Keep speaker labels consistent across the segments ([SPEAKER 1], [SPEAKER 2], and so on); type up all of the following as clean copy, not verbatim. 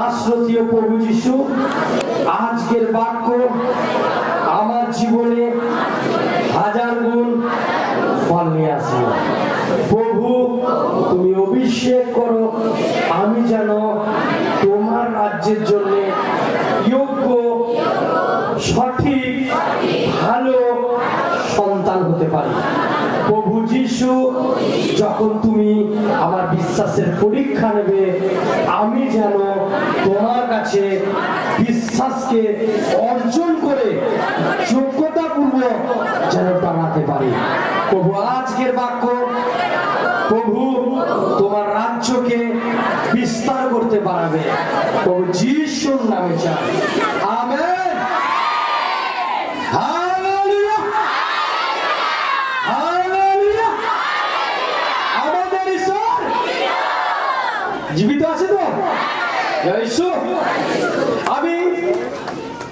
[SPEAKER 1] নাসরতীয় প্রভু যিশু আজকের বাক্য আমার জীবনে হাজার গুণ ফল নিয়ে আসবে। প্রভু তুমি অভিষেক করো, আমি যেন তোমার রাজ্যের জন্য যোগ্য, সঠিক, ভালো সন্তান হতে পারি। প্রভু যিশু যখন তুমি আমার বিশ্বাসের পরীক্ষা নেবে, আমি যেন তোমার কাছে বিশ্বাসকে অর্জন করে যোগ্যতাপূর্বক যেন দাঁড়াতে পারি। প্রভু আজকের বাক্য প্রভু তোমার রাজ্যকে বিস্তার করতে পারবে, প্রভু যিশুর নামে চাই, আমেন। Hallelujah, hallelujah. আমাদের ঈশ্বর জীবিত আছে তো? যিশু, আমি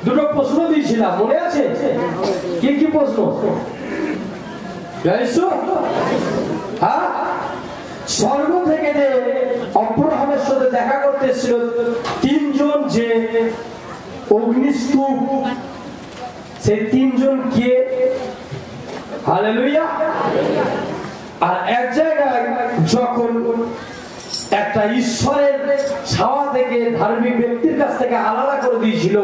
[SPEAKER 1] দুটো প্রশ্ন দিয়েছিলাম, মনে আছে? কি কি প্রশ্ন? যিশু, হ্যাঁ, স্বর্গ থেকে যে অব্রাহামের সাথে দেখা করতে এসেছিল তিনজন, যে অগ্নিস্তূপ, সেই তিনজন কে? হালেলুয়া। আর এক জায়গায় যখন একটা ঈশ্বরের ছাওয়া থেকে ধার্মিক ব্যক্তির কাছ থেকে আলাদা করে দিয়েছিল,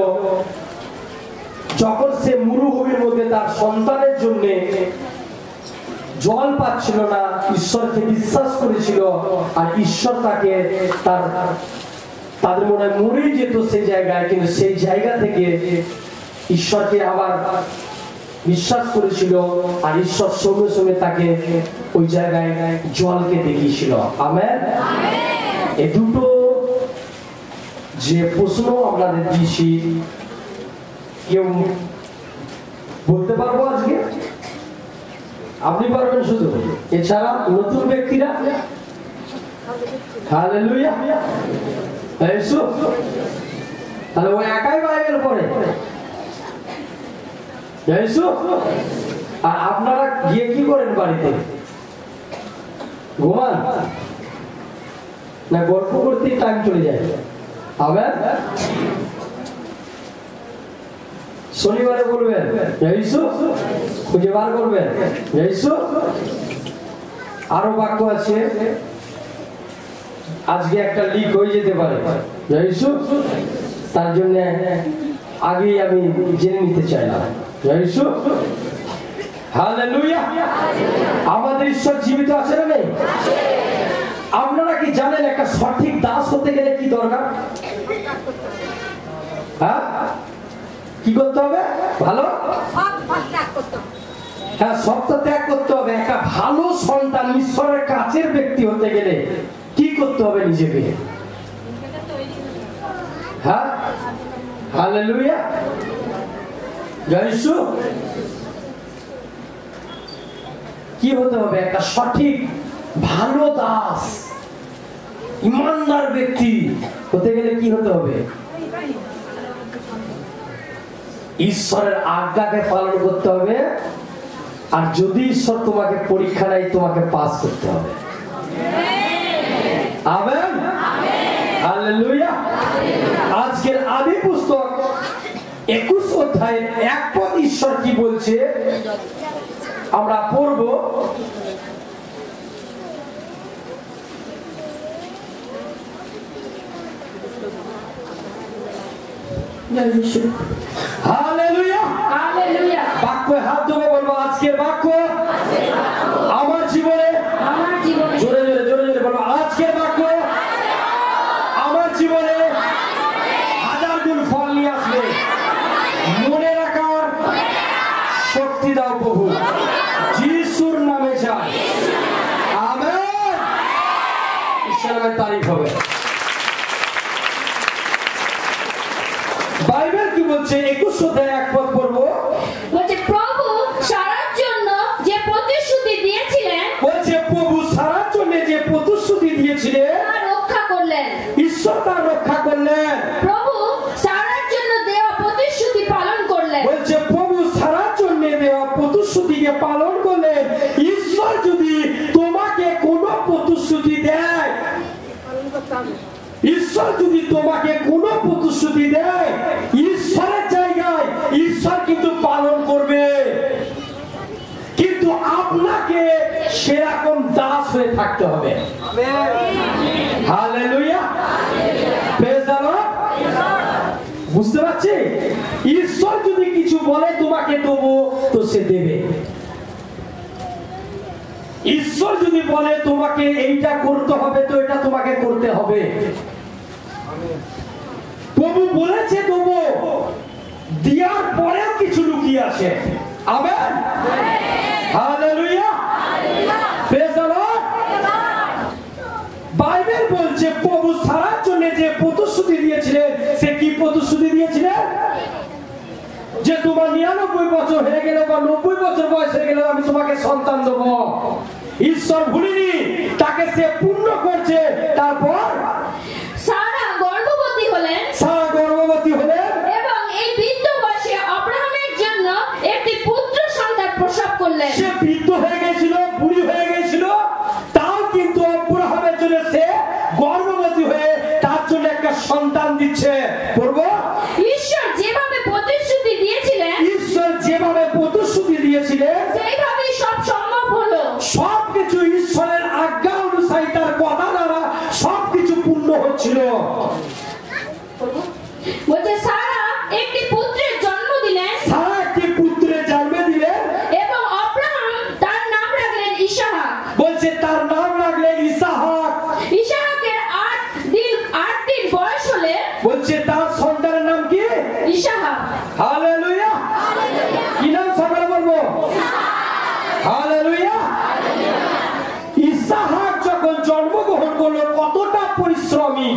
[SPEAKER 1] যখন সে মরুভূমির মধ্যে তার সন্তানের জন্য জল পাচ্ছিল না, ঈশ্বরকে বিশ্বাস করেছিল, আর ঈশ্বর তাকে তাদের মনে মরেই যেত সেই জায়গায়, কিন্তু সেই জায়গা থেকে ঈশ্বরকে আবার বিশ্বাস করেছিল, আর ঈশ্বর সঙ্গে সঙ্গে তাকে ওই জায়গায় জলকে দেখিয়েছিল। আমেন। এই দুটো যে প্রশ্ন আপনাদের দিয়েছি, কেউ বলতে পারবো আজকে? আপনি পারবেন শুধু, এছাড়া নতুন ব্যক্তিরা? হালেলুয়া। যিশু, তাহলে ও একাই বাইবেল পড়ে? যিশু, আর আপনারা গিয়ে কি করেন বাড়িতে? ঘুমান না গল্প করতে টাইম চলে যায়? আবার শনিবারে বলবেন যিশু, খুঁজে বার করবেন যিশু। আরো বাক্য আছে, আজকে একটা লিক হয়ে যেতে পারে যিশু, তার জন্য আগেই আমি জেনে নিতে চাইলাম যিশু। হালেলুয়া। আমাদের ঈশ্বর জীবিত আছে না নেই? আপনারা কি জানেন একটা সঠিক দাস হতে গেলে কি দরকার? হ্যাঁ, কি করতে হবে? ভালো, হ্যাঁ, সবটা ত্যাগ করতে হবে। একটা ভালো সন্তান, ঈশ্বরের কাছের ব্যক্তি হতে গেলে কি করতে হবে? নিজেকে, হ্যাঁ, হালেলুয়া, যিশু। কি হতে হবে? একটা সঠিক ভালো দাস, ইমানদার ব্যক্তি হতে গেলে কি হতে হবে? ঈশ্বরের আজ্ঞাকে পালন করতে হবে, আর যদি ঈশ্বর তোমাকে পরীক্ষা নেয়, তোমাকে পাস করতে হবে। Amen, hallelujah. আজকের আদি পুস্তক 21 অধ্যায়ের 1 পদ ঈশ্বর কি বলছে আমরা পড়ব। Hallelujah, hallelujah. বাক্যে হাত ধরে বলবো, আজকের বাক্য আমার জীবনে, জোরে জোরে জোরে জোরে বলবো, আজকের বাক্য আমার জীবনে হাজার গুণ ফল নিয়ে আসবে। মনে রাখার শক্তি দাও প্রভু, যিশুর নামে চাই, আমেন। ঈশ্বরের তারিফ হবে। বাইবেল কি বলছে? 21 অধ্যায় 1 পদ পড়বো।
[SPEAKER 2] বলছে প্রভু সারার জন্য যে প্রতিশ্রুতি দিয়েছিলেন,
[SPEAKER 1] বলছে প্রভু সারার জন্য যে প্রতিশ্রুতি দিয়েছিলেন
[SPEAKER 2] তা রক্ষা করলেন।
[SPEAKER 1] ঈশ্বর তা রক্ষা করলেন।
[SPEAKER 2] প্রভু সারার জন্য দেওয়া প্রতিশ্রুতি পালন করলেন।
[SPEAKER 1] বলছে প্রভু সারার জন্য দেওয়া প্রতিশ্রুতিকে পালন করলেন। ঈশ্বর যদি তোমাকে কোনো প্রতিশ্রুতি দেয়, ঈশ্বর যদি তোমাকে কোনো প্রতিশ্রুতি দেয়, ঈশ্বরের জায়গায় ঈশ্বর কিন্তু পালন করবে, কিন্তু আপনাকে সেরকম দাস হয়ে থাকতে হবে। Hallelujah, praise the lord. বুঝতে পারছি? ঈশ্বর যদি কিছু বলে তোমাকে দেবো, তো সে দেবে। ঈশ্বর যদি বলে তোমাকে এইটা করতে হবে, তো এটা তোমাকে করতে হবে। প্রভু বলেছে দেবো, দেওয়ার পরেও কিছু লুকিয়ে আছে। Amen, hallelujah, praise the lord. Bible বলছে প্রভু সারার জন্য যে প্রতিশ্রুতি দিয়েছিলেন, সে কি প্রতিশ্রুতি দিয়েছিলেন? যে তোমার 99 বছর হয়ে গেল বা 90 বছর বয়স হয়ে গেল, আমি তোমাকে সন্তান দেব। ঈশ্বর ভুলিনি, তাকে সে পূর্ণ করছে। তারপর
[SPEAKER 2] সারা গর্ভবতী হলেন,
[SPEAKER 1] এবং
[SPEAKER 2] এই বৃদ্ধ বয়সে আব্রাহামের জন্য একটি পুত্র সন্তান প্রসব করলেন।
[SPEAKER 1] সে বৃদ্ধ হয়ে গেছিল, বুড়ি হয়ে গেছিল, তাও কিন্তু আব্রাহামের জন্য সে গর্ভবতী হয়ে তার জন্য একটা সন্তান দিচ্ছে। পড়বো,
[SPEAKER 2] ঈশ্বর যেভাবে প্রতিশ্রুতি দিয়েছিলেন, সেইভাবেই সব সম্ভব হলো।
[SPEAKER 1] সবকিছু ঈশ্বরের আজ্ঞা অনুসারে, তার কথা দ্বারা সবকিছু পূর্ণ হচ্ছিল।
[SPEAKER 2] বলছে সারা একটি পুত্রের জন্ম দিলেন, এবং আব্রাহাম তার নাম রাখলেন ইসহাক।
[SPEAKER 1] বলছে তার নাম রাখলেন ইসহাক।
[SPEAKER 2] ইসহাকের 8 দিন বয়স হলে,
[SPEAKER 1] বলছে তার সন্তানের নাম কি?
[SPEAKER 2] ইসহাক।
[SPEAKER 1] হালেলুয়া, কি নাম সকালে বলবো? হালেলুয়া। ইসহাক যখন জন্মগ্রহণ করলো, কতটা পরিশ্রমী,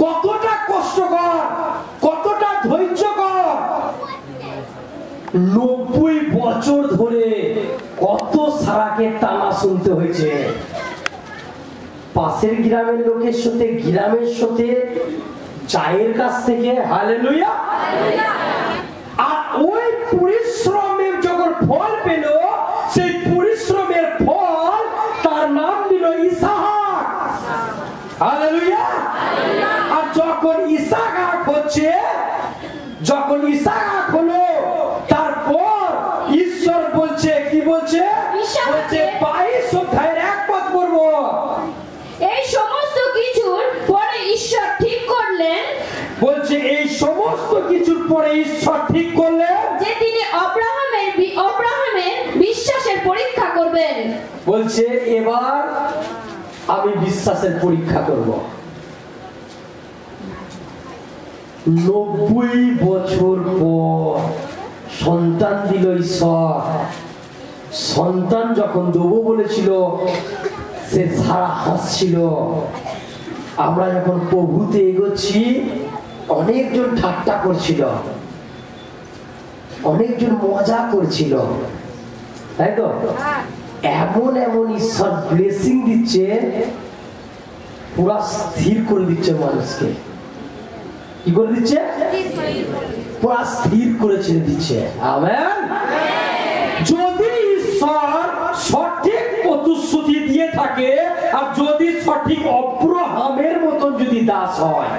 [SPEAKER 1] কতটা কষ্টকর, কতটা ধৈর্যকর। 90 বছর ধরে কত সারাকে টানা শুনতে হয়েছে। পাশের গ্রামের লোকের সাথে, গ্রামের সাথে, চায়ের কাছ থেকে। হালেলুয়া। আর ওই পরিশ্রমের যখন ফল পেল, সেই পরিশ্রমের ফল তার নাম দিল ইসহাক। হালেলুয়া। আর যখন ইসহাক হলো, তারপর ঈশ্বর বলছে, কি বলছে? বলছে 22 অধ্যায়ের 1 পদ পড়বো।
[SPEAKER 2] এই সমস্ত কিছুর পরে ঈশ্বর ঠিক করলেন,
[SPEAKER 1] বলছে এই সমস্ত কিছুর পরে ঈশ্বর ঠিক করলেন
[SPEAKER 2] যে তিনি আব্রাহামের বিশ্বাসের পরীক্ষা করবেন।
[SPEAKER 1] বলছে এবার আমি বিশ্বাসের পরীক্ষা করব। 90 বছর পর সন্তান দিল ঈশ্বর। সন্তান যখন দেবো বলেছিল, সে সারা হাসছিল। আমরা যখন প্রভুতে এগোচ্ছি, অনেকজন ঠাট্টা করছিল, অনেকজন মজা করছিল, তাই তো? এমন এমন ঈশ্বর ব্লেসিং দিচ্ছে, পুরা স্থির করে দিচ্ছে মানুষকে। কি করে দিচ্ছে? পুরা স্থির করে ছেড়ে দিচ্ছে। আমেন। যদি ঈশ্বর সঠিক প্রতিশ্রুতি দিয়ে থাকে, আর যদি সঠিক আব্রাহামের মতন যদি দাস হয়,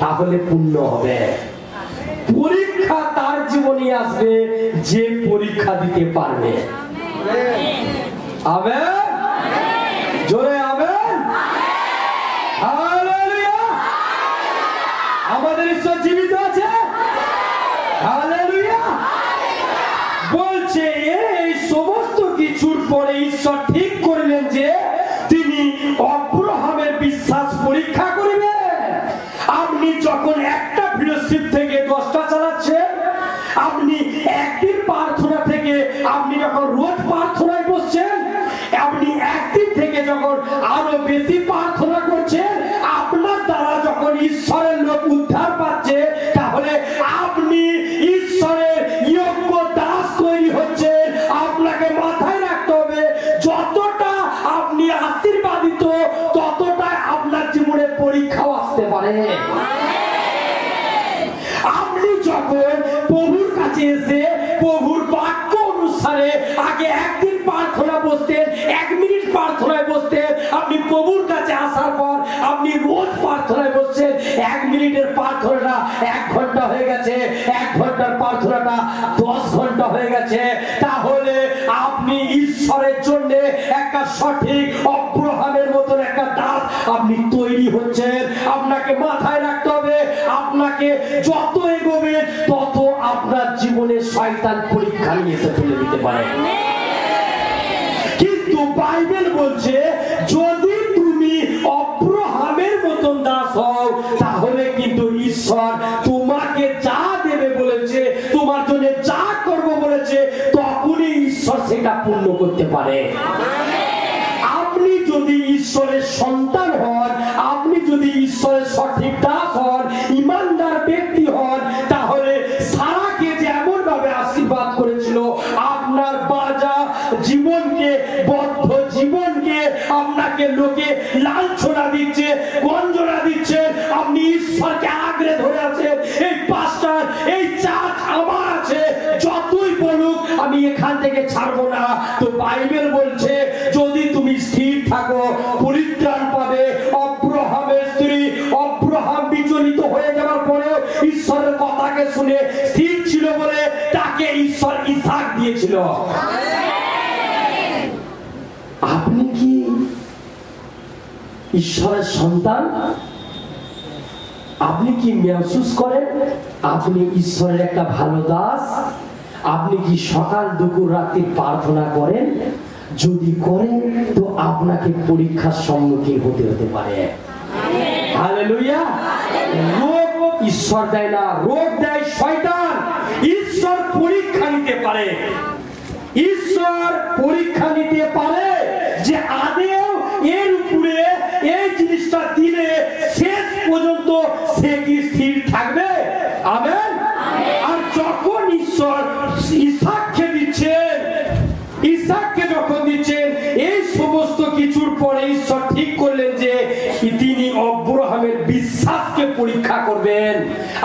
[SPEAKER 1] তাহলে পূর্ণ হবে। পরীক্ষা তার জীবনে আসবে যে পরীক্ষা দিতে পারবে। আমেন, জোরে আমেন। হালেলুয়া। আমাদের ঈশ্বর জীবিত আছে। হালেলুয়া। বলছে এই সমস্ত কিছুর পরে ঈশ্বর ঠিক করলেন যে তিনি আব্রাহামের বিশ্বাস পরীক্ষা করিবেন। আপনি যখন একটা ফেলোশিপ থেকে 10টা চালাচ্ছেন, আপনি একদিন প্রার্থনা থেকে আপনি যখন রোজ প্রার্থনায় বসছেন, আপনি একদিন থেকে যখন আরো বেশি প্রার্থনা করছেন, আপনার দ্বারা যখন ঈশ্বরের লোক উদ্ধার পাচ্ছে, তাহলে আপনি ঈশ্বরের যোগ্য দাস তৈরি হচ্ছেন। আপনাকে মাথায় রাখতে হবে, যতটা আপনি আশীর্বাদিত, ততটাই আপনার জীবনে পরীক্ষাও আসতে পারে। আপনি যখন প্রভুর কাছে এসে প্রভুর বাক্য অনুসারে আগে একদিন প্রার্থনা বসতেন, 1 মিনিট প্রার্থনায় বসতেন, আপনি প্রভুর কাছে আসার পর আপনি 1 মিনিটের প্রার্থনাটা 1 ঘন্টা হয়ে গেছে, 1 ঘন্টার প্রার্থনাটা 10 ঘন্টা হয়ে গেছে, তাহলে আপনি ঈশ্বরের জন্য একটা সঠিক আব্রাহামের মতন একটা দাস আপনি তৈরি হচ্ছেন। আপনাকে মাথায় রাখতে হবে, আপনাকে যত এগোবে তত আপনার জীবনে শয়তান পরীক্ষা নিয়ে এসে ফেলে দিতে পারে। কিন্তু বাইবেল বলছে যদি তুমি আব্রাহামের মতন দাস হও, তাহলে কিন্তু ঈশ্বর তোমাকে যা দেবে বলেছে, তোমার জন্য যা করব বলেছে, তখনই ঈশ্বর সেটা পূর্ণ করতে পারে। আপনি যদি ঈশ্বরের সন্তান হন, আপনি যদি ঈশ্বরের সঠিক দাস হন, ইমানদার ব্যক্তি হন, তাহলে সারাকে যেমন ভাবে আশীর্বাদ করেছিল, আপনার বাজা জীবনকে, বদ্ধ জীবনকে আপনাকে লোকে লাঞ্ছনা দিচ্ছে, গঞ্জনা দিচ্ছে, আপনি ঈশ্বরকে আঁকড়ে ধরে আছেন, এই পাস্টার, এই চার্চ আমার আছে, যতই বলুক আমি এখান থেকে ছাড়বো না। তো বাইবেল বলছে যদি তুমি স্থির থাকো, পরিত্রাণ পাবে। আব্রাহামের স্ত্রী আব্রাহাম বিচলিত হয়ে যাওয়ার পরেও ঈশ্বরের কথাকে শুনে স্থির ছিল বলে তাকে ঈশ্বর ইসাক দিয়েছিল। আপনি কি ঈশ্বরের সন্তান? আপনি কি মেহসুস করেন আপনি ঈশ্বরের একটা ভালো দাস? আপনি কি সকাল দুপুর রাত্রি প্রার্থনা করেন? যদি করেন তো আপনাকে পরীক্ষার সম্মুখীন হতে পারে। হালেলুয়া। রোগ ঈশ্বর দেয় না, রোগ দেয় শয়তান। ঈশ্বর পরীক্ষা নিতে পারে, ঈশ্বর পরীক্ষা নিতে পারে যে আদেও এর উপরে এই জিনিসটা দিলে শেষ পর্যন্ত সে কি স্থির থাকবে? আমেন। আর যখন ঈশ্বর ইসাককে দিচ্ছেন, ইসাককে যখন দিচ্ছেন, এই সমস্ত কিছুর পরে ঈশ্বর ঠিক করলেন যে তিনি আব্রাহামের বিশ্বাসকে পরীক্ষা করবেন।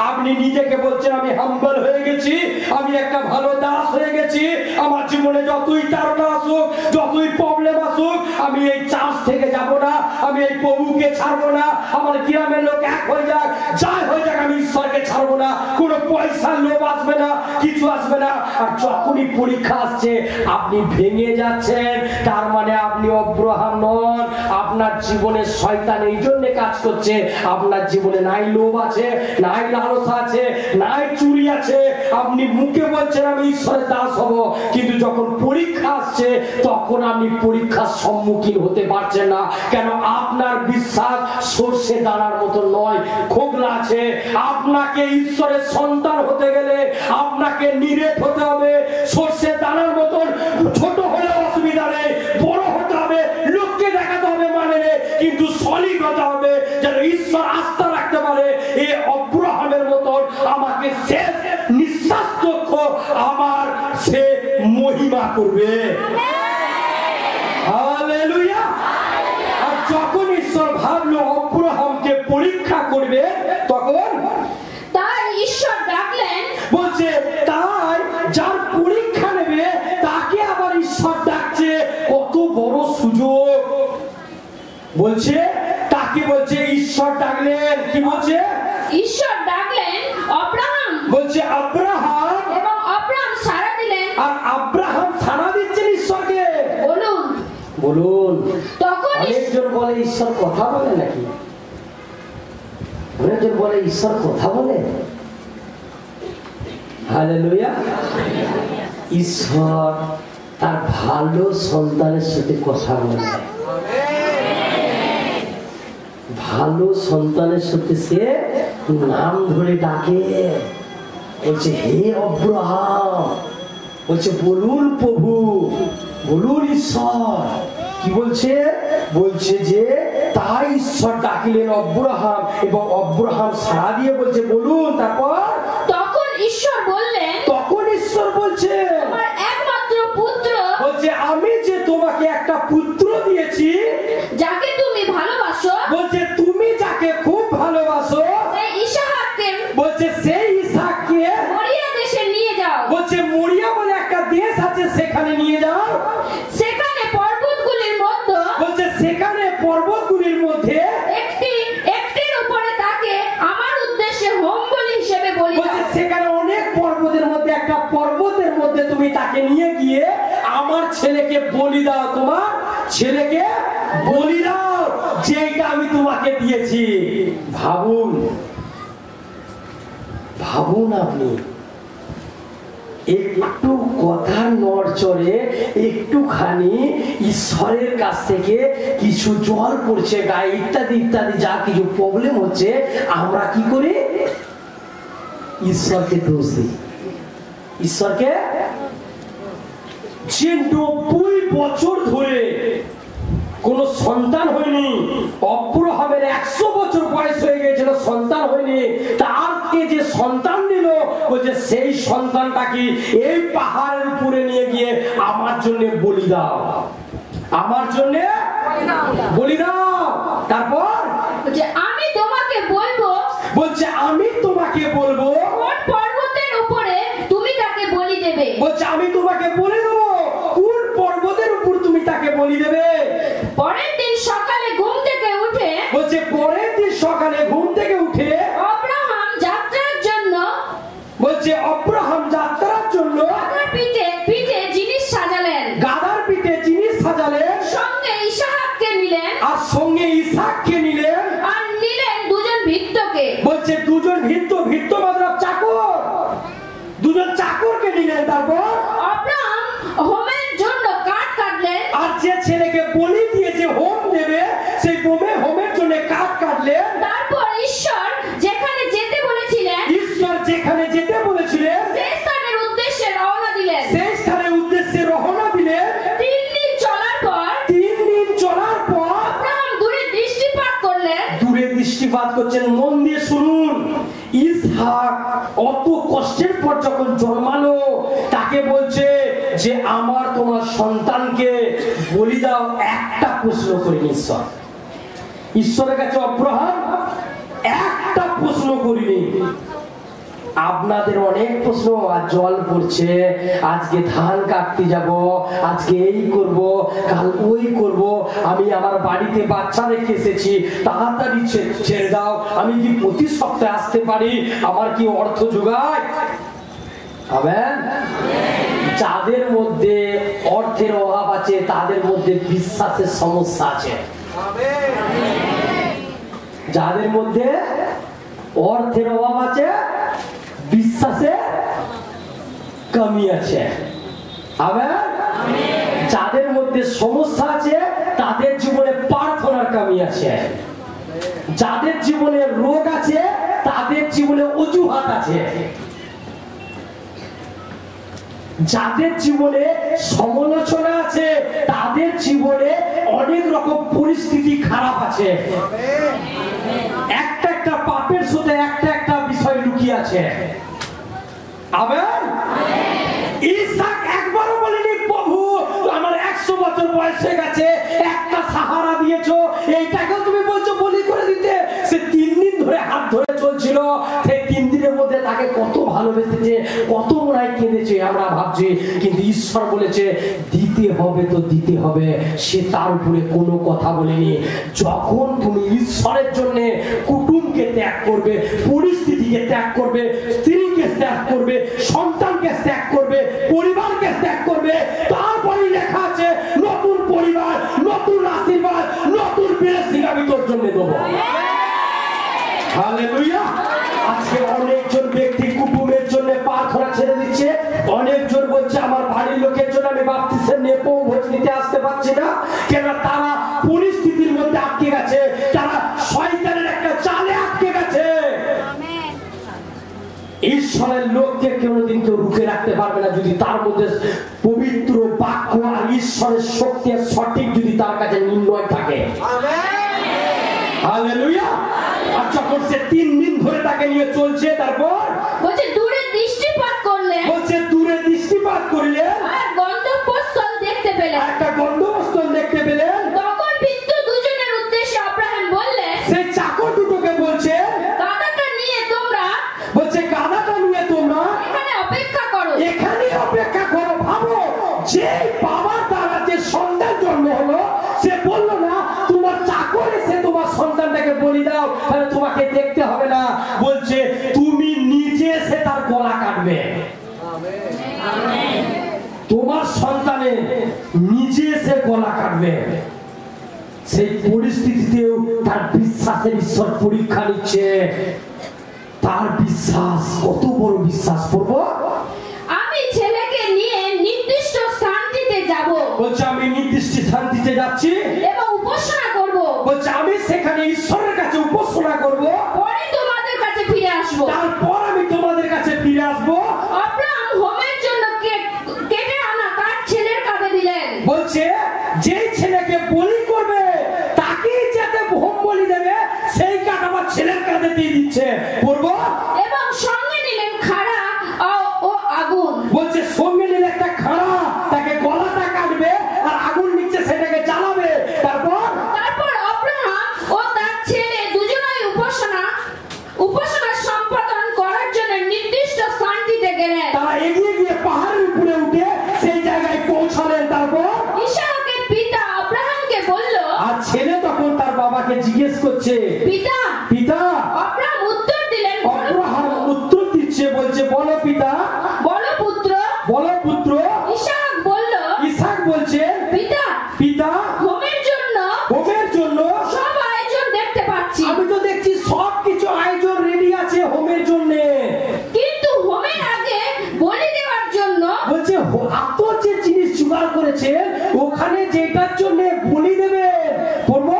[SPEAKER 1] আপনি নিজেকে বলছেন আমি হাম্বল হয়ে গেছি, আমি একটা ভালো দাস হয়ে গেছি, আমার জীবনে যতই তাড়না আসুক, যতই প্রবলেম আসুক, আমি এই চার্চ থেকে যাব না, আমি এই প্রভুকে ছাড়বো না, আমার গ্রামের লোক এক হয়ে যাক, যাই হয়ে যাক, আমি ঈশ্বরকে ছাড়বো না, কোনো পয়সার লোভ আসবে না, কিছু আসবে না। আর যখনই পরীক্ষা আসছে আপনি ভেঙে যাচ্ছেন, তার মানে আপনি আব্রাহাম নন। আপনার জীবনে শয়তান এই জন্য কাজ করছে, আপনার জীবনে নাই লোভ আছে, নাই লালসা আছে, নাই চুরি আছে। আপনি মুখে বলছেন আমি ঈশ্বরের দাস হব, কিন্তু যখন পরীক্ষা আসছে তখন আপনি পরীক্ষার সম্মুখীন হতে পারছেন না। কেন? আপনার বিশ্বাস সর্ষে দানার মতো নয়, খোকলা আছে। আপনাকে ঈশ্বরের সন্তান হতে গেলে আপনাকে নিরেট হতে হবে, সর্ষে দানার মতন ছোট হলে অসুবিধা নেই, বড় হতে হবে, লোককে দেখাতে হবে মানে নেই, কিন্তু সলিড হতে হবে যেন ঈশ্বর আস্থা রাখতে পারে এই আব্রাহামের মতন আমাকে শেষ নিঃশ্বাস চক্ষ আমার সে মহিমা করবে। হালেলুয়া। আর যখন ঈশ্বর ভাবলো আব্রাহামকে পরীক্ষা করবে, তখন
[SPEAKER 2] তাই ঈশ্বর ডাকলেন,
[SPEAKER 1] বলছে তাই যার পরীক্ষা নেবে তাকে আবার ঈশ্বর ডাকছে। কত বড় সুযোগ! বলছে তাকে, বলছে ঈশ্বর ডাকলেন, কি বলছে?
[SPEAKER 2] ঈশ্বর ডাকলেন আব্রাহাম,
[SPEAKER 1] বলছে আব্রাহাম,
[SPEAKER 2] এবং আব্রাহাম সাড়া দিলেন।
[SPEAKER 1] আর আব্রাহাম সাড়া দিচ্ছেন ঈশ্বরকে।
[SPEAKER 2] বলুন
[SPEAKER 1] বলুন।
[SPEAKER 2] তখন
[SPEAKER 1] অনেকজন বলে ঈশ্বর কথা বলে নাকি? অনেকজন বলে ঈশ্বর কথা বলে। হালেলুয়া। ঈশ্বর তার ভালো সন্তানের সাথে কথা বলে, ভালো সন্তানের সাথে সে নাম ধরে ডাকে, বলছে হে আব্রাহাম, বলছে বলুন প্রভু, বলুন ঈশ্বর। কি বলছে? বলছে যে তাই ঈশ্বর ডাকিলেন আব্রাহাম, এবং আব্রাহাম সাড়া দিয়ে বলছে বলুন। তারপর
[SPEAKER 2] তখন ঈশ্বর বললেন,
[SPEAKER 1] তখন ঈশ্বর বলছে
[SPEAKER 2] আমার একমাত্র পুত্র,
[SPEAKER 1] বলছে আমি যে তোমাকে একটা পুত্র দিয়েছি,
[SPEAKER 2] যাকে তুমি ভালোবাসো,
[SPEAKER 1] বলছে তুমি যাকে খুব ভালোবাসো,
[SPEAKER 2] সেই ইসহাককে,
[SPEAKER 1] বলছে সেই ইসাককে
[SPEAKER 2] মরিয়া দেশে নিয়ে যাও।
[SPEAKER 1] বলছে মরিয়া বলে একটা দেশ আছে, সেখানে নিয়ে যাও।
[SPEAKER 2] সেখানে পর্বতগুলির মধ্যে,
[SPEAKER 1] বলছে সেখানে পর্বতগুলির মধ্যে
[SPEAKER 2] একটির উপরে তাকে আমার
[SPEAKER 1] তাকে নিয়ে গিয়ে আমার ছেলেকে বলি দাও, তোমার ছেলেকে বলি দাও, যেটা আমি তোমাকে দিয়েছি। ভাবুন, ভাবুন আপনি, একটু কথা নড়চড়ে, একটুখানি ঈশ্বরের কাছ থেকে কিছু জল পড়ছে গায়ে, ইত্যাদি ইত্যাদি যা কিছু প্রবলেম হচ্ছে, আমরা কি করি? ঈশ্বরকে দোষ দিই। ঈশ্বরকে, যে 90 বছর ধরে কোন সন্তান হয়নি, অব্রাহামের 100 বছর বয়স হয়ে গিয়েছিল, সন্তান হয়নি, তারকে যে সন্তান দিল, বলছে সেই সন্তানটাকে এই পাহাড়ের উপরে নিয়ে গিয়ে আমার জন্য বলি দাও, আমার জন্য বলি দাও। তারপর
[SPEAKER 2] বলছে আমি তোমাকে বলবো,
[SPEAKER 1] বলছে আমি তোমাকে বলবো
[SPEAKER 2] কোন পর্বতের উপরে তুমি তাকে বলি দেবে।
[SPEAKER 1] বলছে আমি তোমাকে বলে দেবো কোন পর্বতের উপর তুমি তাকে বলি দেবে।
[SPEAKER 2] পরের দিন সকালে ঘুম থেকে উঠে,
[SPEAKER 1] বলছে পরের দিন সকালে ঘুম থেকে উঠে
[SPEAKER 2] আব্রাহাম যাত্রার জন্য,
[SPEAKER 1] বলছে আব্রাহাম যাত্রার জন্য
[SPEAKER 2] গাধার পিঠে পিঠে জিনিস সাজালেন,
[SPEAKER 1] গাধার পিঠে জিনিস সাজালেন,
[SPEAKER 2] সঙ্গে ইসহাককে নিলেন,
[SPEAKER 1] আর সঙ্গে ইসহাককে নিলেন,
[SPEAKER 2] আর নিলেন দুজন ভৃত্যকে।
[SPEAKER 1] বলছে দুজন ভৃত্য, ভৃত্য মানে চাকর, দুজন চাকরকে নিলেন। তারপর
[SPEAKER 2] আব্রাহাম হোমের জন্য কাঠ কাটলেন,
[SPEAKER 1] আর যে ছেলেকে বলি দিয়ে যে হোম দেবে, সেই হোমের জন্য কাঠ কাটলেন।
[SPEAKER 2] তারপর ঈশ্বর যেখানে যেতে বলেছিলেন,
[SPEAKER 1] ঈশ্বর যেখানে যেতে বলেছিলেন
[SPEAKER 2] সেই স্থানের উদ্দেশ্যে রওনা দিলেন।
[SPEAKER 1] সেই স্থানের উদ্দেশ্যে রওনা দিলেন।
[SPEAKER 2] 3 দিন চলার পর
[SPEAKER 1] 3 দিন চলার পর
[SPEAKER 2] আব্রাহাম দূরে দৃষ্টিপাত করলেন।
[SPEAKER 1] দূরে দৃষ্টিপাত করছেন, মন দিয়ে শুনুন। ইসহাক অত কষ্টের পর যখন জন্মালো, তাকে বলছে যে আমার তোমার সন্তানকে বলি দাও। একটা প্রশ্ন করিনি ঈশ্বর, ঈশ্বরের কাছে আব্রাহাম একটা প্রশ্ন করিনি। আপনাদের অনেক প্রশ্ন, আর জল পড়ছে, আজকে ধান কাটতে যাব, আজকে এই করব, কাল ওই করব, আমি আমার বাড়িতে বাচ্চা রেখে এসেছি, তাড়াতাড়ি ছেড়ে দাও, আমি কি প্রতি সপ্তাহে আসতে পারি, আমার কি অর্থ যোগায়? আমেন। যাদের মধ্যে অর্থের অভাব আছে, তাদের মধ্যে বিশ্বাসের সমস্যা আছে। যাদের মধ্যে অর্থের অভাব আছে, বিশ্বাসে কমি আছে। আমেন। যাদের মধ্যে সমস্যা আছে, তাদের জীবনে প্রার্থনার কমি আছে। যাদের জীবনে রোগ আছে, তাদের জীবনে অজুহাত আছে। যাদের জীবনে সমালোচনা আছে, তাদের জীবনে অনেক রকম পরিস্থিতি খারাপ আছে। একটা একটা পাপের সাথে একটা একটা বিষয় লুকিয়ে আছে। আমেন। ইসহাক একবারও বলেনি প্রভু আমার 100 বছর বয়স হয়ে গেছে, একটা সাহারা দিয়েছো, এইটাকেও তুমি বলছো বলি করে দিতে। সে 3 দিন ধরে হাত ধরে চলছিল, সেই 3 দিনের মধ্যে তাকে কত ভালোবেসেছে, কত মনে হয় কেঁদেছে আমরা ভাবছি, কিন্তু ঈশ্বর বলেছে দিতে হবে তো দিতে হবে। সে তার উপরে কোনো কথা বলেনি। যখন তুমি ঈশ্বরের জন্য কুটুমকে ত্যাগ করবে, পরিস্থিতিকে ত্যাগ করবে, স্ত্রীকে ত্যাগ করবে, সন্তানকে ত্যাগ করবে, পরিবারকে ত্যাগ করবে, তারপরে লেখা আছে নতুন পরিবার, নতুন আশীর্বাদ, নতুন ব্লেসিং আমি তোর জন্য দেবো। হালেলুয়া। আজকে অনেকজন ব্যক্তি কুটুমের জন্য প্রার্থনা ছেড়ে দিচ্ছে। অনেকজন বলছে আমার বাড়ির লোকের জন্য আমি বাপ্তিস্ম নিয়ে ভোজ নিতে আসতে পারছি না, কেন তারা পরিস্থিতির মধ্যে আটকে গেছে, তারা শয়তানের একটা জালে আটকে গেছে। ঈশ্বরের লোককে কোনোদিন কেউ রুখে রাখতে পারবে না যদি তার মধ্যে পবিত্র বাক্য আর ঈশ্বরের শক্তি সঠিক যদি তার কাছে নির্ণয় থাকে। হালেলুয়া। আর যখন সে 3 দিন ধরে তাকে নিয়ে চলছে, তারপর
[SPEAKER 2] বলছে দূরে দৃষ্টিপাত করলেন,
[SPEAKER 1] বলছে দূরে দৃষ্টিপাত করলেন,
[SPEAKER 2] আর গন্তব্যস্থল দেখতে পেলেন,
[SPEAKER 1] একটা গন্তব্যস্থল দেখতে পেলেন।
[SPEAKER 2] তখন ভৃত্য দুজনের উদ্দেশ্যে আব্রাহাম বললেন,
[SPEAKER 1] সেই চাকর দুটোকে বলছে,
[SPEAKER 2] গাধাটা নিয়ে তোমরা,
[SPEAKER 1] বলছে গাধাটা নিয়ে তোমরা
[SPEAKER 2] এখানে অপেক্ষা করো,
[SPEAKER 1] এখানে অপেক্ষা করো। ভাবো, যে বাবার দ্বারা যে সন্তান জন্ম হলো, সে বললো না তোমার চাকর এসে তোমার সন্তানটাকে বলি দাও, তাহলে তোমাকে দেখতে হবে না, বলছে তুমি নিজে এসে তার গলা কাটবে। জানে নিজে সে গলা কাটবে, সেই পরিস্থিতিতেও তার বিশ্বাসের ঈশ্বর পরীক্ষা নিচ্ছে। তার বিশ্বাস কত বড় বিশ্বাস করব,
[SPEAKER 2] আমি ছেলেকে নিয়ে নির্দিষ্ট স্থানটিতে যাব।
[SPEAKER 1] বলছে আমি নির্দিষ্ট স্থানটিতে যাচ্ছি
[SPEAKER 2] এবং উপাসনা করব।
[SPEAKER 1] বলছে আমি সেখানে ঈশ্বরের কাছে উপাসনা করব,
[SPEAKER 2] পরে তোমাদের কাছে ফিরে আসব।
[SPEAKER 1] তারপর আমি তোমাদের কাছে ফিরে আসব।
[SPEAKER 2] আব্রাহাম হোমের জন্য কেটে আনা কাঠ ছেলের কাঁধে দিলেন।
[SPEAKER 1] বলছে যে ছেলেকে বলি করবে তাকে যাতে হোম বলি দেবে সেই কাঠ আমার ছেলের কাঁধে দিয়ে দিচ্ছে করবো।
[SPEAKER 2] এবং সঙ্গে নিলেন খাড়া ও আগুন।
[SPEAKER 1] বলছে সঙ্গে নিলে একটা খাড়া, তাকে গলাটা কাটবে আর আগুন নিচ্ছে সেটাকে জ্বালাবে। তারপর
[SPEAKER 2] আব্রাহাম ও তার ছেলে দুজনেই উপাসনা সম্পাদন করার জন্য নির্দিষ্ট স্থানটিতে গেলেন।
[SPEAKER 1] তারা এগিয়ে গিয়ে পাহাড়ের উপরে উঠে সেই জায়গায় পৌঁছালেন। তারপর
[SPEAKER 2] ইসহাকের পিতা আব্রাহামকে বলল,
[SPEAKER 1] আর ছেলে তখন তার বাবাকে জিজ্ঞেস করছে
[SPEAKER 2] পিতা।
[SPEAKER 1] পিতা।
[SPEAKER 2] আব্রাহাম উত্তর দিলেন,
[SPEAKER 1] আব্রাহাম উত্তর দিচ্ছে, বলছে বলো পিতা।
[SPEAKER 2] বলো পুত্র।
[SPEAKER 1] বলো পুত্র।
[SPEAKER 2] ইসহাক বলল,
[SPEAKER 1] ইসহাক বলছে
[SPEAKER 2] পিতা।
[SPEAKER 1] পিতা
[SPEAKER 2] হোমের জন্য সব আয়োজন দেখতে পাচ্ছি।
[SPEAKER 1] আমি তো দেখছি সব কিছু আয়োজন রেডি আছে হোমের জন্য,
[SPEAKER 2] কিন্তু হোমের আগে বলি দেওয়ার জন্য
[SPEAKER 1] বলছে এত যে জিনিস জোগাড় করেছেন ওখানে যেটার জন্য বলি দেবে করবো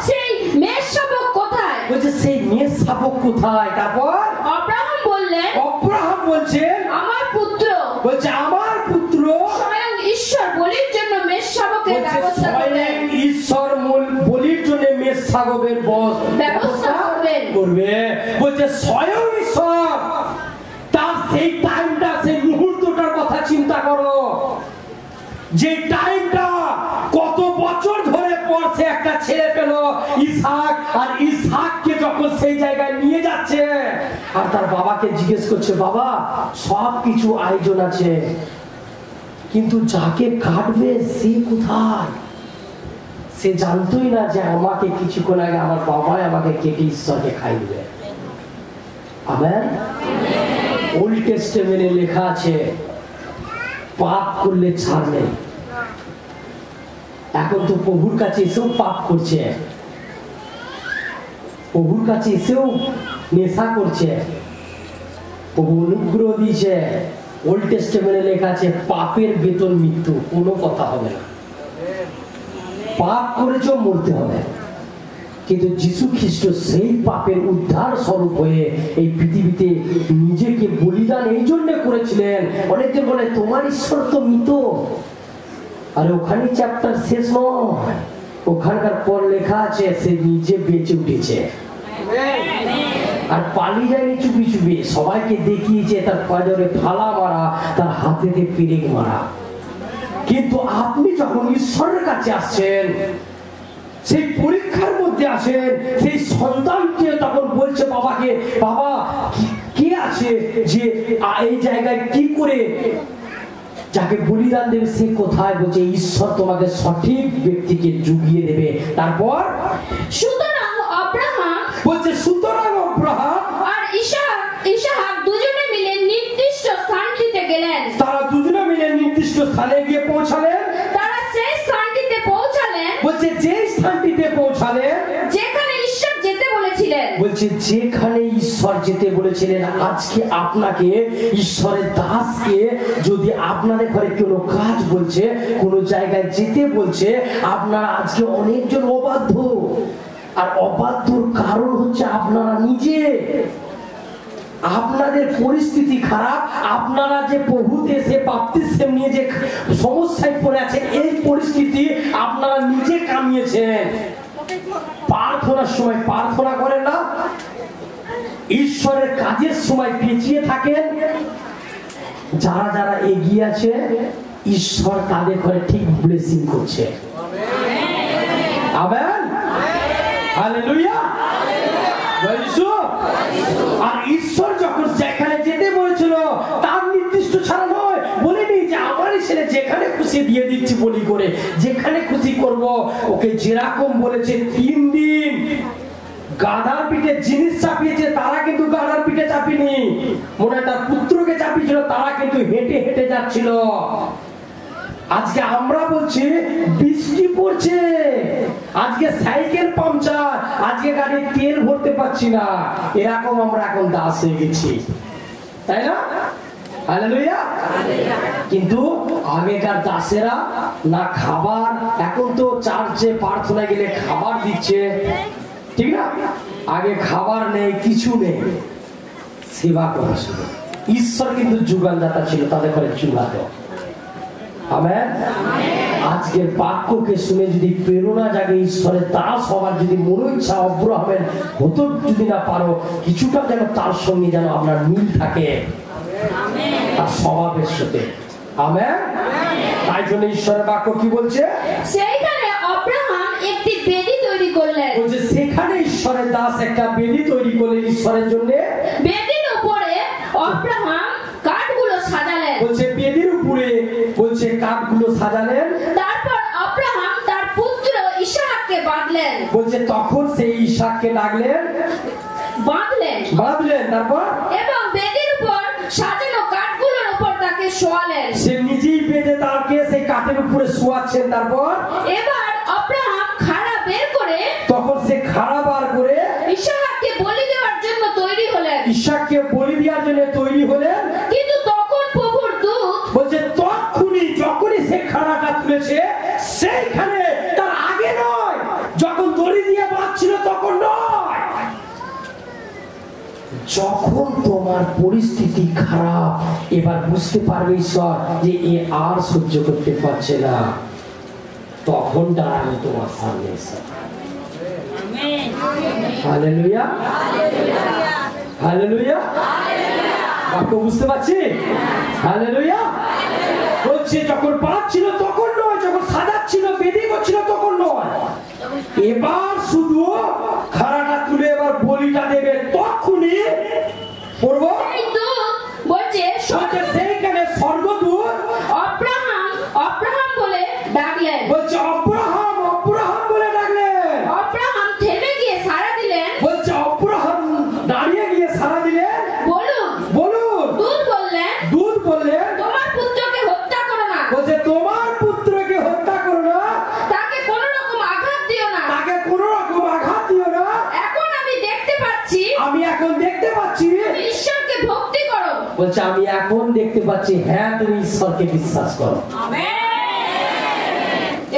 [SPEAKER 2] সেই মেষ শাবক কোথায়?
[SPEAKER 1] বলছে সেই মেষ শাবক কোথায়? তারপর
[SPEAKER 2] আব্রাহাম বললেন,
[SPEAKER 1] আব্রাহাম বলছেন
[SPEAKER 2] আমার পুত্র।
[SPEAKER 1] বলছে আমার পুত্র।
[SPEAKER 2] স্বয়ং ঈশ্বর বলির জন্য মেষ শাবকের ব্যবস্থা করবেন।
[SPEAKER 1] ঈশ্বর মূল বলির জন্য মেষ শাবকের
[SPEAKER 2] ব্যবস্থা
[SPEAKER 1] করবে। বলছে স্বয়ং ঈশ্বর তার সেই টাইমটা, সেই মুহূর্তটার কথা চিন্তা করো, যে টাইমটা কত বছর ধরে পড়ছে একটা ছেলে পেল ইসহাক, আর ইসহাককে যখন সেই জায়গায় নিয়ে যাচ্ছে আর তার বাবাকে জিজ্ঞেস করছে বাবা সব কিছু আয়োজন আছে কিন্তু যাকে কাটবে সে কোথায়? সে জানতোই না যে আমাকে কিছুক্ষণ আগে আমার বাবাই আমাকে কেটে ঈশ্বরকে খাই দেবে। আমেন। ওল্ড টেস্টামেন্টে লেখা আছে পাপ করলে ছাড় নেই। এখন তো প্রভুর কাছে এসেও পাপ করছে, প্রভুর কাছে এসেও নেশা করছে। প্রভু অনুগ্রহ দিয়েছে, ওল্ড টেস্টামেন্টে লেখা আছে পাপের বেতন মৃত্যু, কোনো কথা হবে না। পাপ করেছো মরতে হবে, কিন্তু যীশু খ্রিস্ট সেই পাপের উদ্ধার স্বরূপ হয়ে এই পৃথিবীতে নিজেকে বলিদান এই জন্য করেছিলেন। অনেকে বলে তোমার ঈশ্বর তো মৃত, আরে ওখানে চ্যাপ্টার শেষ নয়, ওখানকার পর লেখা আছে সে নিজে বেঁচে উঠেছে আর পালিয়ে যায়নি চুপি চুপি, সবাইকে দেখিয়েছে তার পাজরে ফালা মারা, তার হাতেতে পেরেক মারা। কিন্তু আপনি যখন ঈশ্বরের কাছে আসছেন, সেই পরীক্ষার মধ্যে আসেন, সেই সন্তানকে তখন বলছে বাবাকে, বাবা কে আছে যে এই জায়গায় কি করে যাকে বলিদান দেবে সে কোথায়? বলছে ঈশ্বর তোমাকে সঠিক ব্যক্তিকে জুগিয়ে দেবে। তারপর
[SPEAKER 2] সুতরাং আব্রাহাম
[SPEAKER 1] বলছে সুতরাং আব্রাহাম
[SPEAKER 2] আর ইসহাক দুজনে মিলে নির্দিষ্ট স্থানটিতে গেলেন।
[SPEAKER 1] তারা দুজনে মিলে নির্দিষ্ট স্থানে গিয়ে পৌঁছালেন।
[SPEAKER 2] তারা সেই স্থানটিতে পৌঁছালেন,
[SPEAKER 1] বলছে যে স্থানটিতে পৌঁছালেন
[SPEAKER 2] যেখানে ঈশ্বর যেতে বলেছিলেন।
[SPEAKER 1] বলছে যেখানে ঈশ্বর যেতে বলেছিলেন। আজকে আপনাকে ঈশ্বরের দাসকে যদি আপনাদের ঘরে কোনো কাজ বলছে, কোনো জায়গায় যেতে বলছে, আপনারা আজকে অনেকজন অবাধ্য, আর অবাধ্যর কারণ হচ্ছে আপনারা নিজে, আপনাদের পরিস্থিতি খারাপ, আপনারা যে প্রভুতে সে বাপ্তিস্ম নিয়ে যে সমস্যায় পড়ে আছেন এই পরিস্থিতি আপনারা নিজে কামিয়েছেন। প্রার্থনার সময় প্রার্থনা করেন না, ঈশ্বরের কাজের সময় পিছিয়ে থাকেন। যারা যারা এগিয়ে আছে ঈশ্বর তাদের ঘরে ঠিক ব্লেসিং করছে। Amen, hallelujah. আর ঈশ্বর যখন যেখানে যেতে বলেছিল তার নির্দিষ্ট ছাড়া নয়, বলেনি যে আমারই ছেলে যেখানে খুশি দিয়ে দিচ্ছি বলি করে, যেখানে খুশি করব। ওকে যেরকম বলেছে 3 দিন গাধার পিঠে জিনিস চাপিয়েছে, তারা কিন্তু গাধার পিঠে চাপিনি, মনে হয় তার পুত্রকে চাপিয়েছিল, তারা কিন্তু হেঁটে হেঁটে যাচ্ছিল। আজকে আমরা বলছি বৃষ্টি পড়ছে, আজকে সাইকেল পাংচার, আজকে গাড়ি তেল ভরতে পারছি না, এরকম আমরা এখন দাস হয়ে গেছি, তাই না? হালেলুয়া। কিন্তু আগেকার দাসেরা না খাবার, এখন তো চার্চে প্রার্থনায় গেলে খাবার দিচ্ছে, ঠিক না? আগে খাবার নেই, কিছু নেই, সেবা করেছিল। ঈশ্বর কিন্তু যুগানদাতা ছিল, তাদের ঘরে চুলা দেওয়া। আমেন। আজকের বাক্যকে শুনে যদি প্রেরণা জাগে ঈশ্বরের দাস হওয়ার, যদি মন ইচ্ছা অব্রাহামের হতে যদি না পারো, কিছুটা যেন তার সঙ্গে যেন আপনার মিল থাকে তার স্বভাবের সাথে। আমেন। তাই জন্য ঈশ্বরের বাক্য কি বলছে?
[SPEAKER 2] সেইখানে আব্রাহাম একটি বেদি তৈরি করলেন।
[SPEAKER 1] বলছে সেখানে ঈশ্বরের দাস একটা বেদি তৈরি করলেন ঈশ্বরের জন্য।
[SPEAKER 2] বেদির উপরে আব্রাহাম কাঠগুলো সাজালেন।
[SPEAKER 1] বলছে বেদির উপরে বলছে কাঠগুলো সাজালেন।
[SPEAKER 2] তারপর আব্রাহাম তার পুত্র ইসহাককে বাঁধলেন।
[SPEAKER 1] বলছে তখন সেই ইসহাককে ডাকলেন,
[SPEAKER 2] বাঁধলেন।
[SPEAKER 1] তারপর
[SPEAKER 2] এবং বেদির উপর সাজানো কাঠগুলোর উপর তাকে শোয়ালেন।
[SPEAKER 1] সে নিজেই বেঁধে তাকে সেই কাঠের উপরে শোয়াচ্ছেন। তারপর
[SPEAKER 2] এবার আব্রাহাম খাড়া বের করে,
[SPEAKER 1] তখন সে খাড়া বার করে
[SPEAKER 2] ইসহাককে বলি দেওয়ার জন্য তৈরি হলেন।
[SPEAKER 1] ইসহাককে বলি দেওয়ার জন্য তৈরি হলেন।
[SPEAKER 2] কিন্তু তখন প্রভুর দূত
[SPEAKER 1] বলছে তখনই যখনই সে খাড়াটা তুলেছে, সেইখানে তার আগে নয়, যখন দড়ি দিয়ে বাঁধছিল তখন নয়, যখন তোমার পরিস্থিতি খারাপ, এবার বুঝতে পারবে ঈশ্বর যে এ আর সহ্য করতে পারছে না, তখন দাঁড়াবে তোমার সামনে ঈশ্বর। Hallelujah, hallelujah. বাক্য বুঝতে পারছি? হালেলুয়া। বলছে যখন পাচ্ছিল তখন নয়, যখন সাজাচ্ছিল বেদি করছিল তখন নয়, এবার শুধু খাড়াটা তুলে এবার বলিটা দেবে, তখনই পড়বো।
[SPEAKER 2] এই দূত বলছে,
[SPEAKER 1] সেইখানে স্বর্গদূত
[SPEAKER 2] আব্রাহাম আব্রাহাম বলে ডাকলেন।
[SPEAKER 1] বলছে আব্রাহাম আব্রাহাম বলে ডাকলেন।
[SPEAKER 2] আব্রাহাম থেমে গিয়ে সাড়া দিলেন।
[SPEAKER 1] বলছে আব্রাহাম দাঁড়িয়ে গিয়ে সাড়া দিলেন।
[SPEAKER 2] বলুন। দূত বললেন, তোমার পুত্রকে হত্যা করো না।
[SPEAKER 1] বলছে তোমার পুত্রকে হত্যা করো না,
[SPEAKER 2] তাকে কোনো রকম আঘাত দিও না। এখন আমি দেখতে পাচ্ছি তুমি ঈশ্বরকে ভক্তি করো।
[SPEAKER 1] বলছে আমি এখন দেখতে পাচ্ছি, হ্যাঁ তুমি ঈশ্বরকে বিশ্বাস করো।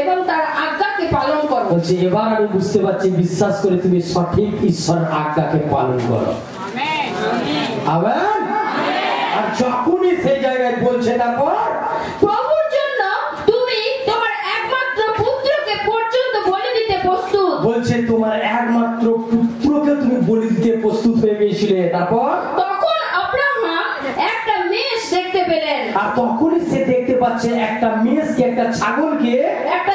[SPEAKER 2] এবং তার আজ্ঞাকে পালন করো।
[SPEAKER 1] বলছে এবার আমি বুঝতে পারছি, বিশ্বাস করে তুমি সঠিক ঈশ্বরের আজ্ঞাকে পালন করো। আমেন। আর যখনই সেই জায়গায় বলছে, তারপর
[SPEAKER 2] প্রভুর জন্য তুমি তোমার একমাত্র পুত্রকে পর্যন্ত বলি দিতে প্রস্তুত।
[SPEAKER 1] বলছে তোমার একমাত্র পুত্রকে তুমি বলি দিতে প্রস্তুত হয়ে গিয়েছিলে। তারপর
[SPEAKER 2] তখন আব্রাহাম একটা মেষ দেখতে পেলেন।
[SPEAKER 1] আর তখনই সে দেখতে পাচ্ছে একটা মেষকে, একটা ছাগলকে
[SPEAKER 2] একটা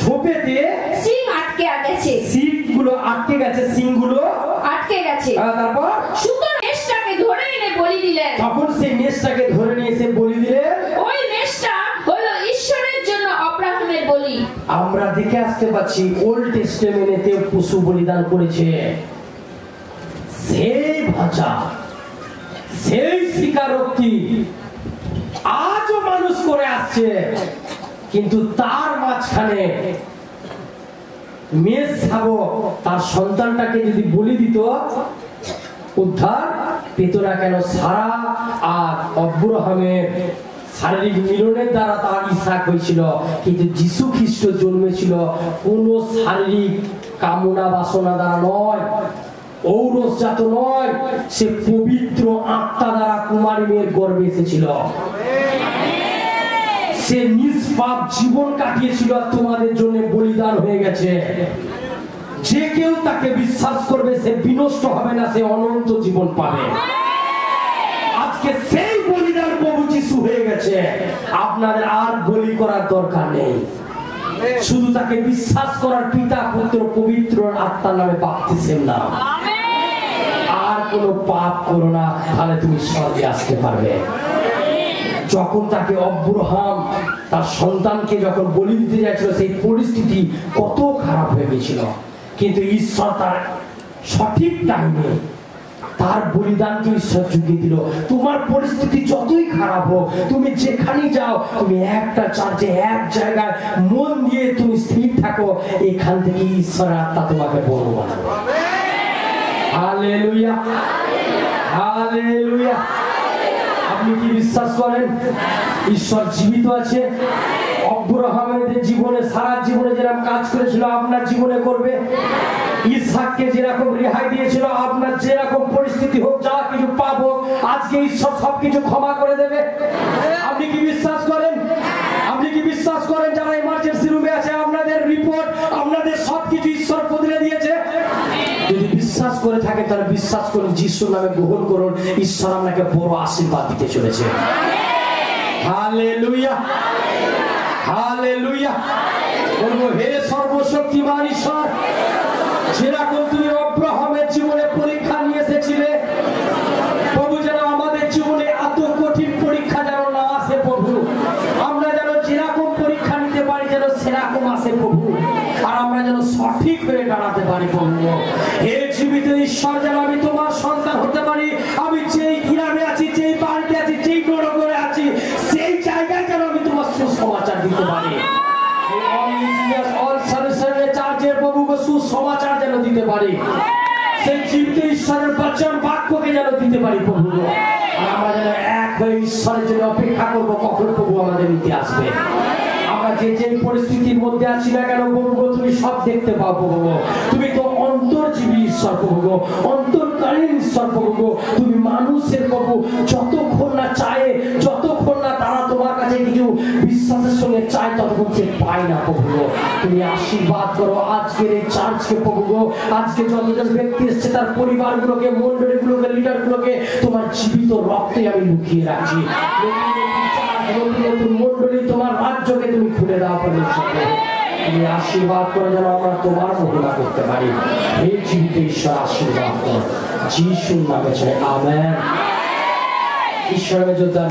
[SPEAKER 1] ঝোপেতে
[SPEAKER 2] সিং আটকে গেছে।
[SPEAKER 1] সিংগুলো আটকে গেছে, সিংগুলো
[SPEAKER 2] আটকে গেছে।
[SPEAKER 1] তারপর
[SPEAKER 2] সুতরাং মেষটাকে ধরে এনে বলি দিলেন।
[SPEAKER 1] তখন সেই মেষটাকে ধরে নিয়ে এসে বলি দিলেন।
[SPEAKER 2] ওই মেষটা হলো ঈশ্বরের জন্য আব্রাহামের বলি।
[SPEAKER 1] আমরা দেখে আসতে পাচ্ছি ওল্ড টেস্টামেন্টে পশু বলিদান করেছে, সেই ভাষা, সেই স্বীকারোক্তি আজও মানুষ করে আসছে। কিন্তু তার মাঝখানে মেষ শাবক তার সন্তানটাকে যদি বলি দিত, উদ্ধার পেত না কেন? সারা আর আব্রাহামের শারীরিক মিলনের দ্বারা তার ইসহাক হয়েছিল, কিন্তু যীশু খ্রিস্ট জন্মেছিল কোন শারীরিক কামনা বাসনা দ্বারা নয়, ঔরসজাত নয়, সে পবিত্র আত্মা দ্বারা কুমারী মেয়ের গর্ভে এসেছিল। সে নিষ্পাপ জীবন কাটিয়েছিল, তোমাদের জন্য বলিদান হয়ে গেছে। যে কেউ তাকে বিশ্বাস করবে সে বিনষ্ট হবে না, সে অনন্ত জীবন পাবে। আজকে সেই বলিদান প্রভু যিশু হয়ে গেছে, আপনাদের আর বলি করার দরকার নেই। শুধু তাকে বিশ্বাস করার, পিতা পুত্র পবিত্র আত্মার নামে বাপ্তিস্ম নাও। আর কোনো পাপ করো না, তাহলে তুমি স্বর্গে আসতে পারবে। যখন তাকে আব্রাহাম তার সন্তানকে যখন বলি দিতে যাচ্ছিল, সেই পরিস্থিতি কত খারাপ হয়ে গেছিল, কিন্তু ঈশ্বর তার সঠিক টাইমে তার বলিদানকে ঈশ্বর যুগিয়ে দিল। তোমার পরিস্থিতি যতই খারাপ হোক, তুমি যেখানেই যাও, তুমি একটা চার্চে এক জায়গায় মন দিয়ে তুমি স্থির থাকো, এখান থেকে ঈশ্বরের আত্মা তোমাকে বড় বানাবে। Hallelujah, hallelujah. আপনি কি বিশ্বাস করেন ঈশ্বর জীবিত আছে? আব্রাহামের জীবনে, সারা জীবনে যেরকম কাজ করেছিল আপনার জীবনে করবে। ইসহাককে যেরকম রেহাই দিয়েছিল, আপনার যেরকম পরিস্থিতি হোক, যা কিছু পাবো, আজকে ঈশ্বর সবকিছু ক্ষমা করে দেবে। আপনি কি বিশ্বাস করেন? আপনি কি বিশ্বাস করেন যারা ইমার্জেন্সি রুমে আছে, আপনাদের রিপোর্ট, আপনাদের সবকিছু ঈশ্বর বদলে দিয়েছে? যদি বিশ্বাস করে থাকে তাহলে বিশ্বাস করুন, যিশুর নামে গ্রহণ করুন, ঈশ্বর আপনাকে বড় আশীর্বাদ দিতে চলেছে। Hallelujah, hallelujah. বলবো, হে সর্বশক্তিমান ঈশ্বর, যেরকম তুমি আব্রাহামের জীবনে পরীক্ষা নিয়ে এসেছিলে প্রভু, যেন আমাদের জীবনে এত কঠিন পরীক্ষা যেন না আসে প্রভু। আমরা যেন যেরকম পরীক্ষা নিতে পারি যেন সেরকম আসে প্রভু, আর আমরা যেন সঠিক হয়ে দাঁড়াতে পারি প্রভু। হে জীবিত ঈশ্বর, যেন আমি তোমার সন্তান হতে পারি। আমি যেই গ্রামে আছি, যেই বাড়িতে আছি, যেই নগরে আছি, সেই জায়গায় যেন আমি তোমার সুসমাচার দিতে পারি। সুসমাচার যেন দিতে পারি, সেই জীবিত ঈশ্বরের বচন বাক্যকে যেন দিতে পারি প্রভু। আর আমরা যেন এক হয়ে ঈশ্বরের জন্য অপেক্ষা করবো, কখন প্রভু আমাদের নিতে আসবে। আমরা যে যে পরিস্থিতির মধ্যে আছি না কেন প্রভু, তুমি সব দেখতে পাও প্রভু। তুমি তো অন্তর্জীবী ঈশ্বর প্রভু, অন্তর্কালীন ঈশ্বর প্রভু। তুমি মানুষের প্রভু যতক্ষণ না চায়, যতক্ষণ না তারা তোমার কাছে কিছু বিশ্বাসের সঙ্গে চায়, ততক্ষণ সে পায় না প্রভু। তুমি আশীর্বাদ করো আজকের এই চার্চকে প্রভু। আজকে যতজন ব্যক্তি এসছে তার পরিবারগুলোকে, মন্ডলীগুলোকে, লিডারগুলোকে তোমার জীবিত রক্তে আমি লুকিয়ে রাখছি। নতুন নতুন মন্ডলী তোমার রাজ্যকে তুমি খুলে দাও প্রভু। তুমি আশীর্বাদ করে যেন আমরা তোমার মহিমা করতে পারি। এই জীবিত ঈশ্বর আশীর্বাদ করো, যিশুর নামে। আমেন। ঈশ্বরের জোরদার